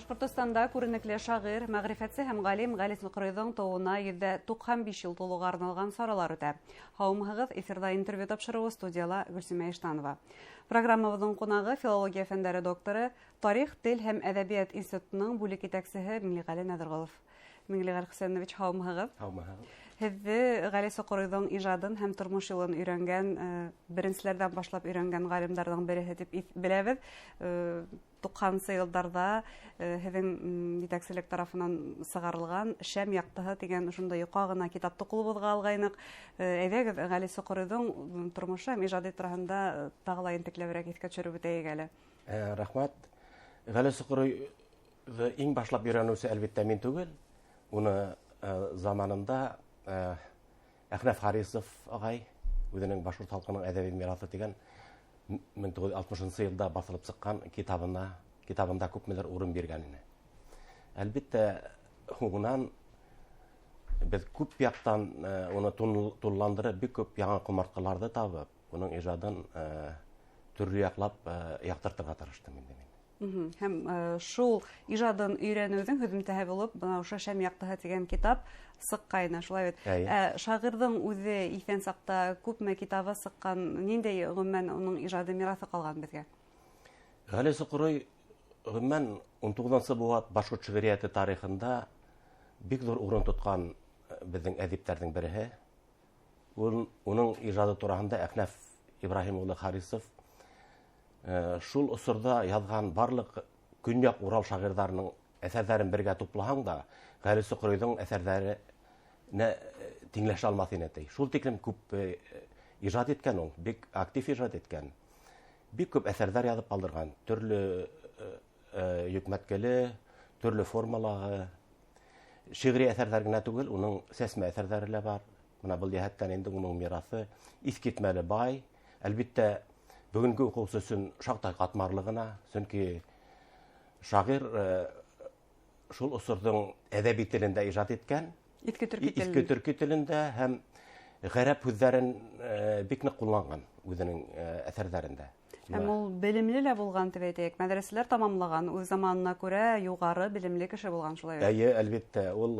Башкортостанда күренекле шагыйрь, мәгърифәтсе һәм галим Гали Сокырыйның тууына 195 ел тулуга арналган саралар үтә. Һаумыгыз, эфирда интервью тапшыруы студияла Гөлсемә Иштанова. Программабызның кунагы филология фәннәре докторы, Тарих, тел һәм әдәбият институтының бүлек итәкчесе Миңлегали Надыргулов. Миңлегали Хөсәнович, һаумыгыз. Һеҙҙе Гали Сокырыйҙың ижадын һәм тормош юлын өйрәнгән, беренселәрҙән башлап өйрәнгән галимдарҙың береһе дип беләбеҙ. 90-сы йылдарҙа һеҙҙең етәкселек тарафынан сығарылған «Шәм яҡтыһы» тигән шундай йоҡа ғына китапты ҡулыбыҙға алғайныҡ. Әйҙәгеҙ, Гали Сокырыйҙың тормошы һәм ижады тураһында тағы ла интекләберәк иҫкә төшөрөп үтәйек әле. Рәхмәт. Гали Сокырыйҙы иң башлап өйрәнеүсе әлбиттә мин түгел. Уны заманында Әхнәф Харисов ағай, үҙенең Башҡорт халҡының әҙәби мираҫы тигән 1960 йылда баҫылып сыҡҡан китабында күпмелер урын биргән ине. Әлбиттә, һуңынан беҙ күп яҡтан уны тулыландырып, бик күп яңы ҡомартҡыларҙы табып, уның ижадын төрлө яҡлап яҡтыртырға тырыштым инде мин. Һәм шул ижадын өйрәнеүҙең һөҙөмтәһе булып, бына ошо «Шәм яҡтыһы» тигән китап сыҡҡайны, шулай бит. Шағирҙың үҙе иҫән саҡта күпме китабы сыҡҡан, ниндәй ғөмүмән уның ижады мираҫы ҡалған беҙгә? Гали Сокырый ғөмүмән 19-нсы быуат башҡорт шиғриәте тарихында бик ҙур урын тотҡан беҙҙең әҙиптәрҙең береһе. Уның ижады тураһында Әхнәф Ибраһим улы Харисов шул осорҙа яҙған барлыҡ Көньяҡ Урал шағирҙарының әҫәрҙәрен бергә туплаһаң да, Гали Сокырыйҙың әҫәрҙәренә тиңләшә алмаҫ ине. Шул тиклем күп ижад иткән ул, бик актив ижад иткән. Бик күп әҫәрҙәр яҙып ҡалдырған, төрлө йөкмәткеле, төрлө формалағы. Шиғри әҫәрҙәр генә түгел, уның сәсмә әҫәрҙәре лә бар. Бына был йәһәттән инде уның мираҫы иҫ китмәле бай. Әлбиттә, бөгөнгө уҡыусы өсөн шаҡтай ҡатмарлы ғына, сөнки шағир шул осорҙоң әҙәби телендә ижад иткән, иҫке төрки телендә һәм ғәрәп һүҙҙәрен бик ныҡ ҡулланған үҙенең әҫәрҙәрендә. Һәм ул белемле лә булған, тип әйтәйек, мәҙрәсәләр тамамлаған, үҙ заманына күрә юғары белемле кеше булған, шулай. Әйе, әлбиттә, ул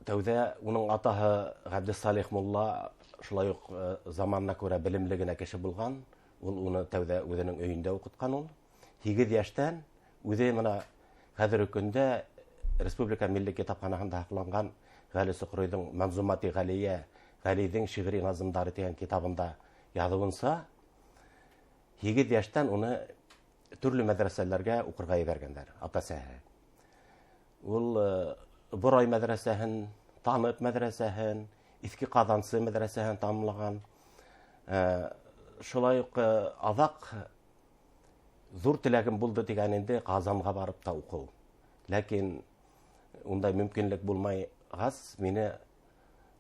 тәүҙә уның атаһы Ғәбдесалих мулла шулай уҡ заманына күрә белемле генә кеше булған. Ул уны тәүҙә үҙенең өйөндә уҡытҡан ул. 8 йәштән үҙе мына хәҙерге көндә Республика милли китапханаһында һаҡланған Гали Сокырыйҙың «Манзумати Ғалиә», Ғалиҙың шиғри назымдары тигән китабында яҙыуынса, 8 йәштән уны төрлө мәҙрәсәләргә уҡырға ебәргәндәр, ата-әсәһе. Ул Борай мәҙрәсәһен, Танып мәҙрәсәһен, Иҫке Ҡаҙансы мәҙрәсәһен тамамлаған. Шулай уҡ аҙаҡ ҙур теләгем булды тигән инде Ҡазанға барып та уҡыу. Ләкин ундай мөмкинлек булмайғас, мине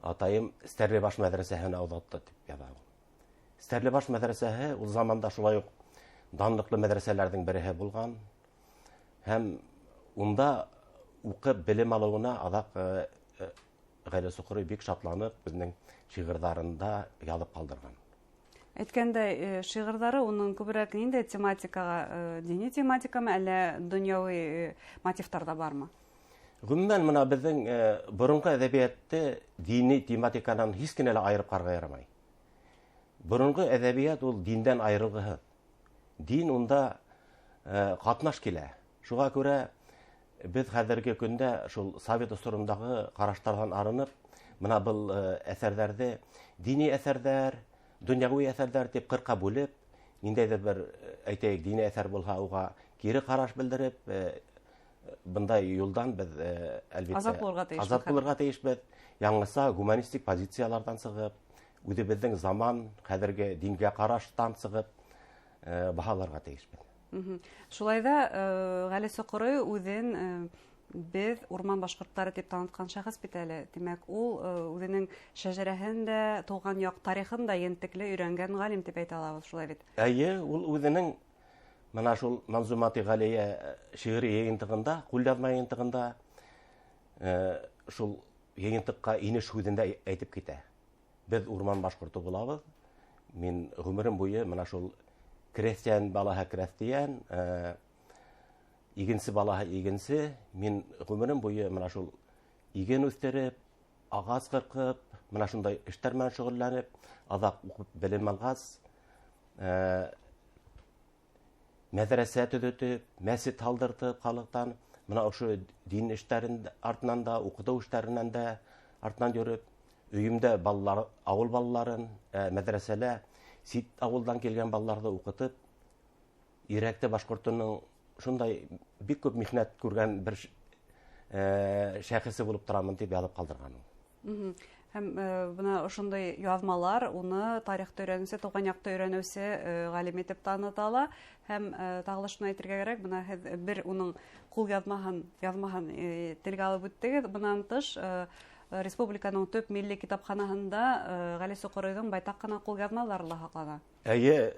атайым Стәрлебаш мәҙрәсәһенә оҙатты тип яҙа. Стәрлебаш мәҙрәсәһе ул заманда шулай уҡ данлыҡлы мәҙрәсәләрҙең береһе булған. Һәм унда уҡып белем алыуына аҙаҡ Гали Сокырый бик шатланып, безнең шиғырҙарында яҙып ҡалдырған. Әйткәндәй, шиғырҙары уның күберәк ниндәй тематикаға, дини тематикамы, әллә донъяуи мотивтарҙа бармы? Ғөмүмән, мына беҙҙең боронғо әҙәбиәтте дини тематиканан һис кенә лә айырып ҡарарға ярамай. Боронғо әҙәбиәт ул диндән айырылғыһыҙ. Дин унда ҡатнаш килә. Шуға күрә беҙ хәҙерге көндә шул Совет осорондағы ҡараштарҙан арынып, мына был әҫәрҙәрҙе дини әҫәрҙәр, донъяуи әҫәрҙәр тип ҡырҡа бүлеп, ниндәйҙер бер, әйтәйек, дини әҫәр булһа, уға кире ҡараш белдереп, бындай юлдан беҙ азат булырға тейешбеҙ. Яңыса гуманистик позицияларҙан сығып, үҙебеҙҙең заман, хәҙерге дингә ҡараштан сығып, баһаларға тейешбеҙ. Шулай ҙа Гали Сокырый үҙен беҙ урман башҡорттары тип танытҡан шәхес бит әле. Тимәк, ул үҙенең шәжәрәһен дә, тыуған яҡ тарихын да ентекле өйрәнгән ғалим тип әйтә алабыҙ, шулай бит. Әйе, ул үҙенең мына шул «Манзумати Ғалиә» шиғри йыйынтығында, ҡулъяҙма йыйынтығында шул йыйынтыҡҡа инеш һүҙендә әйтеп китә. Беҙ урман башҡорто булабыҙ. Мин ғүмерем буйы мына шул крәҫтиән балаһы крәҫтиән, игенсе балаһы игенсе, мин гомерем буе менә шул иген үстереп, агас кыркып, менә шундай эштәр белән шөгыльләнеп, аҙаҡ уҡып белем алғас, мәҙрәсә төҙөтөп, мәсет һалдыртып халыҡтан, менә ошо дин эштәрен артынан да, уҡытыу эштәренән дә артынан йөрөп, өйөмдә балалар, ауыл балаларын, мәҙрәсәлә сит ауылдан килгән балаларҙы уҡытып, Ирәкте башҡортоноң шундай бик күп михнәт күргән бер шәхесе булып торамын тип яҙып ҡалдырған ул. Һәм бына ошондай яҙмалар уны тарихты өйрәнеүсе, тыуған яҡты өйрәнеүсе ғалим итеп танытала. Һәм тағы шуны әйтергә кәрәк, бына һеҙ бер уның ҡул яҙмаһын телгә алып үттегеҙ. Бынан тыш республиканың төп милли китапханаһында Ғали Соҡоройҙоң байтаҡ ҡына ҡулъяҙмалары ла һаҡлана. Эйе,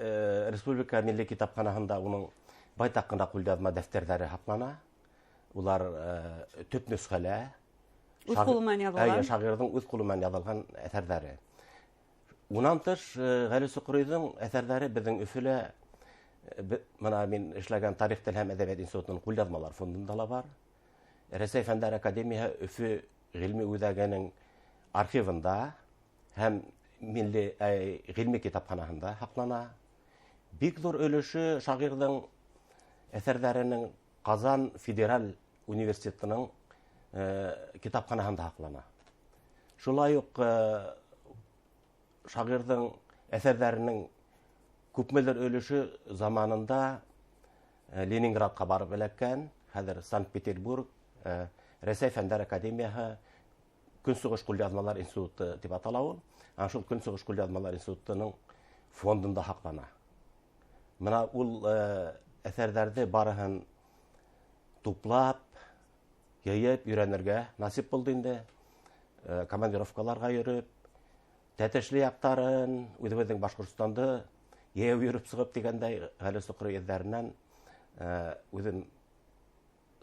республика милли китапханаһында уның байтаҡ ҡына ҡулъяҙма дәфтәрҙәре һаҡлана. Улар төп нөсхәлә. Үҙ ҡулы менән яҙылған. Шағирҙың үҙ ҡулы менән яҙылған әҫәрҙәре. Унан тыш, Ғали Соҡоройҙоң әҫәрҙәре беҙҙең Өфөлә, мына мин эшләгән Тарих, тел һәм әҙәбиәт институтының ҡулъяҙмалар фондында ла бар. Рәсәй Фәндәр академияһы Өфө ғилми үҙәгенең архивында һәм ғилми китапханаһында һаҡлана. Бик ҙур өлөшө шағирҙың әҫәрҙәренең Ҡазан федераль университетының китапханаһында һаҡлана. Шулай уҡ шағирҙың әҫәрҙәренең күпмелер өлөшө заманында Ленинградҡа барып эләккән, хәҙер Санкт-Петербург, Рәсәй Фәндәр академияһы Көнсығыш ҡулъяҙмалар институты тип атала ул. Шул Көнсығыш ҡулъяҙмалар институтының фондында һаҡлана. Мына ул әҫәрҙәрҙе барыһын туплап, йыйып, өйрәнергә насип булды инде. Командировкаларға йөрөп, Тәтешле яҡтарын, үҙебеҙҙең Башҡортостанды йәйәү йөрөп сығып дигәндәй Ғали Соҡорой эҙҙәренән үҙем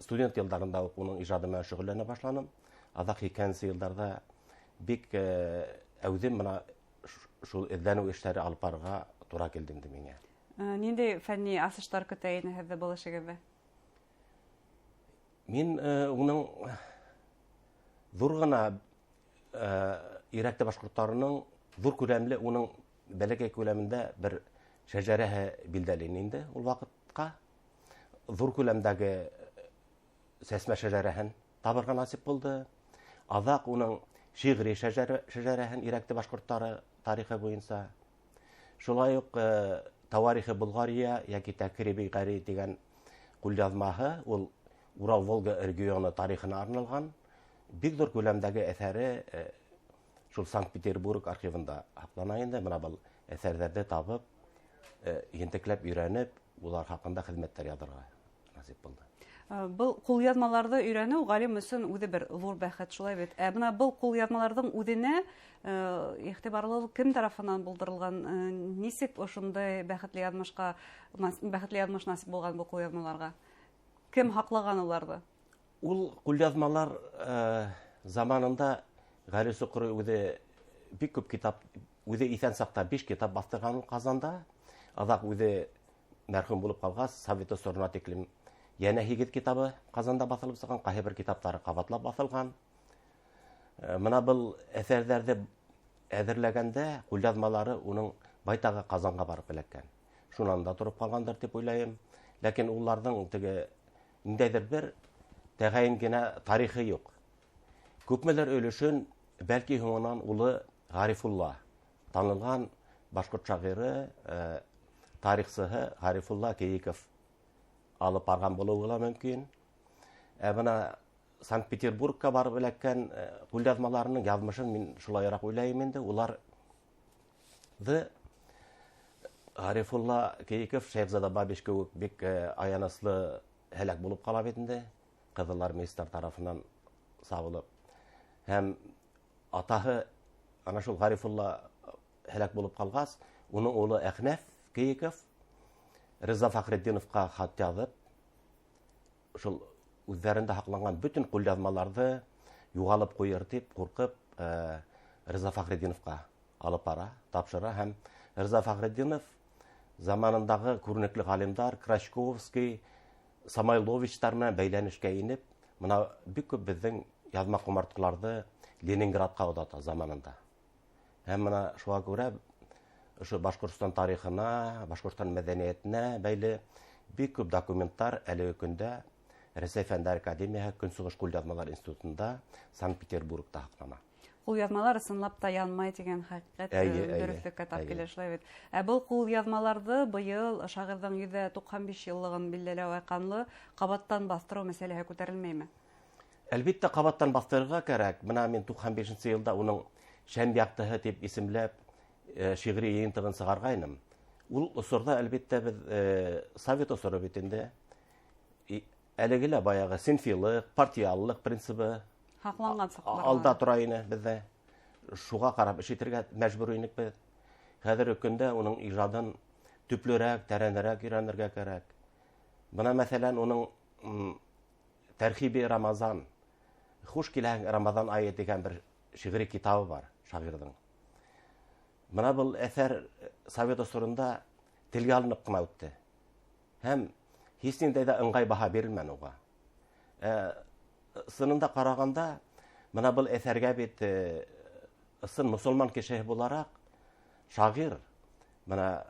студент йылдарында уҡ уның ижады менән шөғөлләнә башланым. Аҙаҡ 2000 йылдарҙа бик әүҙем мына шул эҙләнеү эштәре алып барырға тура килде инде миңә. Ниндәй фәнни асыштар көтә ине һеҙҙе был эшегеҙҙә? Мин уның ҙур ғына Ирәкте башҡорттарының ҙур күләмле, уның бәләкәй күләмендә бер шәжәрәһе билдәле инде ул ваҡытҡа. Ҙур күләмдәге сәсмә шәжәрәһен табырға насип булды. Аҙаҡ уның шиғри шәжәрәһен Ирәкте башҡорттары тарихы буйынса. Шулай уҡ Тауарихи Болғария йәки Тәкриби Ғәри дигән ҡулъяҙмаһы, ул Урал-Волга регионы тарихына арналған. Бик ҙур күләмдәге әҫәре шул Санкт-Петербург архивында һаҡлана инде. Бына был әҫәрҙәрҙе табып, ентекләп өйрәнеп, улар хаҡында хеҙмәттәр яҙырға насип булды. Был ҡулъяҙмаларҙы өйрәнеү ғалим өсөн үҙе бер ҙур бәхет, шулай бит. Бына был ҡулъяҙмаларҙың үҙенә иғтибарлылыҡ кем тарафынан булдырылған? Нисек ошондай бәхетле яҙмыш насип булған был ҡулъяҙмаларға? Кем һаҡлаған уларҙы? Ул ҡулъяҙмалар заманында Ғали Соҡорой үҙе бик күп китап, үҙе иҫән саҡта 5 китап баҫтырған ул Ҡазанда. Аҙаҡ үҙе мәрхүм булып ҡалғас, Советы сорона тиклем йәнә 8 китабы Ҡазанда баҫылып сыҡҡан, ҡайһы бер китаптары ҡабатлап баҫылған. Мына был әҫәрҙәрҙе әҙерләгәндә ҡулъяҙмалары уның байтағы Ҡазанға барып эләккән. Шунан да тороп ҡалғандыр тип уйлайым. Ләкин уларҙың теге ниндәйҙер бер тәғәйен генә тарихы юҡ. Күпмелер өлөшөн бәлки һуңынан улы Ғарифулла, танылған башҡорт шағиры, тарихсыһы Ғарифулла Кейеков алып барған булыуы ла мөмкин. Бына Санкт-Петербургка барып эләккән ҡулъяҙмаларының яҙмышын мин шулайыраҡ уйлайым инде. Уларҙы Ғарифулла Кейеков, Шәйхзада Бабич кеүек бик аяныслы һәләк булып ҡала бит инде, ҡыҙыл армеецтар тарафынан сабылып. Һәм атаһы, ана шул Ғарифулла һәләк булып ҡалғас, уның улы Әхнәф Кейеков Риза Фәхретдиновҡа хат яҙып, шул үҙҙәрендә һаҡланған бөтөн ҡулъяҙмаларҙы юғалып ҡуйыр тип ҡурҡып, Риза Фәхретдиновҡа алып бара, тапшыра. Һәм Риза Фәхретдинов заманындағы күренекле ғалимдар Крачковский, Самойловичтарына бәйләнешкә инеп, мына бик күп безнең язма ҡомартҡыларҙы Ленинградҡа оҙата заманында. Һәм мына шуға күрә ошо Башҡортостан тарихына, Башҡортостан мәҙәниәтенә бәйле бик күп документтар әлеге көндә Рәсәй Фәндәр академияһы Көнсығыш ҡулъяҙмалар институтында Санкт-Петербургта һаҡлана. Ҡулъяҙмалар ысынлап та янмай тигән хәҡиҡәт дөрөҫлөккә тап килә, шулай бит. Ә был ҡулъяҙмаларҙы быйыл шағирҙың 195 йыллығын билдәләү айҡанлы ҡабаттан баҫтырыу мәсьәләһе күтәрелмәйме? Әлбиттә, ҡабаттан баҫтырырға кәрәк. Бына мин 95 йылда уның «Шәм яҡтыһы» тип исемләп шиғри йыйынтығын сығарғайным. Ул осорҙа, әлбиттә, беҙ Совет осоро бит инде. Әлеге лә баяғы синфилыҡ, партиялылыҡ принцибы алда тора ине беҙҙә. Шуға ҡарап эш итергә мәжбүр инек беҙ. Хәҙерге көндә уның ижадын төплөрәк, тәрәнерәк өйрәнергә кәрәк. Бына, мәҫәлән, уның «Тәрхиби Рамазан», «Хуш киләһең Рамазан айы» дигән бер шиғри китабы бар шағирҙың. Бына был әҫәр Совет осоронда телгә алынып ҡына үтте. Һәм һис ниндәй ҙә ыңғай баһа бирелмәне уға. Сынында ҡарағанда, бына был әҫәргә бит ысын мосолман кешеһе булараҡ шағир бына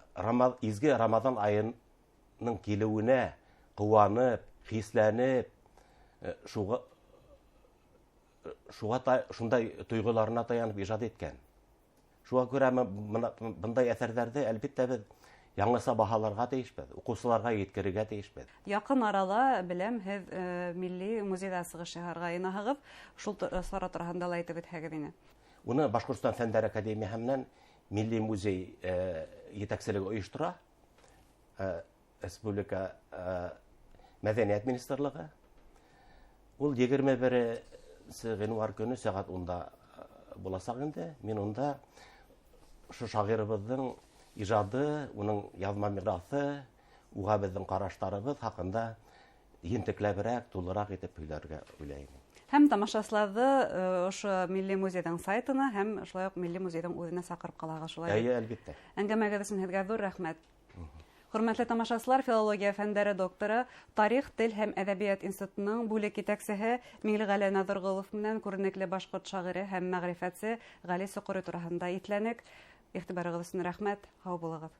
изге Рамаҙан айының килеүенә ҡыуанып, хисләнеп, шундай тойғоларына таянып ижад иткән. Шуға күрә бындай әҫәрҙәрҙе әлбиттә беҙ яңыса баһаларға тейешбеҙ, уҡыусыларға еткерергә тейешбеҙ. Яҡын арала, беләм, һеҙ милли музейҙа сығыш яһарға йыйынаһығыҙ. Шул сара тураһында ла әйтеп үтһәгеҙ ине. Уны Башҡортостан Фәндәр академияһы менән милли музей етәкселеге ойоштора. Республика мәҙәниәт министрлығы. Ул 21 ғинуар көнө сәғәт 10-да буласаҡ инде. Мин унда ошо шағирыбыҙҙың ижады, уның яҙма мираҫы, уға беҙҙең ҡараштарыбыҙ хаҡында ентекләберәк, тулыраҡ итеп һөйләргә уйлайым. Һәм тамашасыларҙы ошо милли музейҙың сайтына һәм шулай уҡ милли музейҙың үҙенә саҡырып ҡалағыҙ, шулай. Әлбиттә. Әңгәмәгеҙ өсөн һеҙгә ҙур рәхмәт. Хөрмәтле тамашасылар, филология фәндәре докторы, тарих, тел һәм әҙәбиәт институтының бүлек етәксеһе Миңлеғәле Наҙырғолов менән күренекле башҡорт шағиры һәм мәғрифәтсе Ғали Соҡорой тураһында иҫләнек. Иғтибарығыҙ өсөн рәхмәт. Һау булығыҙ.